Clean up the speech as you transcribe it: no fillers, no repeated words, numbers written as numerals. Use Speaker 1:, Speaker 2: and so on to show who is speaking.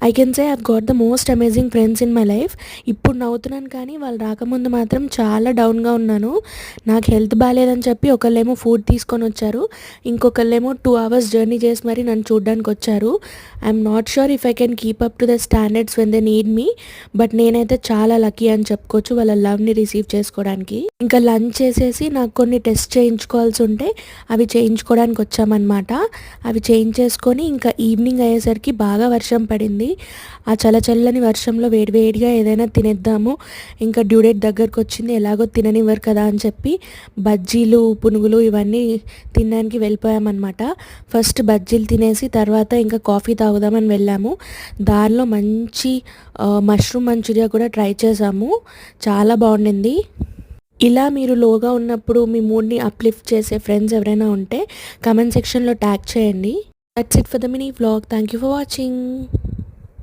Speaker 1: I can say I've got the most amazing friends in my life. ఇప్పుడు నవ్వుతున్నాను కానీ వాళ్ళు రాకముందు మాత్రం చాలా డౌన్గా ఉన్నాను. నాకు హెల్త్ బాగాలేదని చెప్పి ఒకళ్ళేమో ఫుడ్ తీసుకొని వచ్చారు, ఇంకొకళ్ళేమో 2 hours జర్నీ చేసి మరి నన్ను చూడ్డానికి వచ్చారు. I'm not sure if I can keep up to the standards when they need me, but నేనైతే చాలా లక్కీ అని చెప్పుకోవచ్చు వాళ్ళ లవ్ని రిసీవ్ చేసుకోవడానికి. ఇంకా లంచ్ చేసేసి నాకు కొన్ని టెస్ట్ చేయించుకోవాల్సి ఉంటే అవి చేయించుకోవడానికి వచ్చామన్నమాట. అవి చేయించేసుకొని ఇంకా ఈవినింగ్ అయ్యేసరికి బాగా వర్షం పడింది. ఆ చల్లని వర్షంలో వేడివేడిగా ఏదైనా తినేద్దాము, ఇంకా డ్యూ డేట్ దగ్గరకు వచ్చింది, ఎలాగో తిననివ్వరు కదా అని చెప్పి బజ్జీలు పునుగులు ఇవన్నీ తినడానికి వెళ్ళిపోయామన్నమాట. ఫస్ట్ బజ్జీలు తినేసి తర్వాత ఇంకా కాఫీ తాగుదామని వెళ్ళాము. దారిలో మంచి మష్రూమ్ మంచూరియా కూడా ట్రై చేసాము, చాలా బాగుండింది. ఇలా మీరు లోగా ఉన్నప్పుడు మీ మూడ్ని అప్లిఫ్ట్ చేసే ఫ్రెండ్స్ ఎవరైనా ఉంటే కమెంట్ సెక్షన్లో ట్యాగ్ చేయండి. That's it for the mini vlog. Thank you for watching.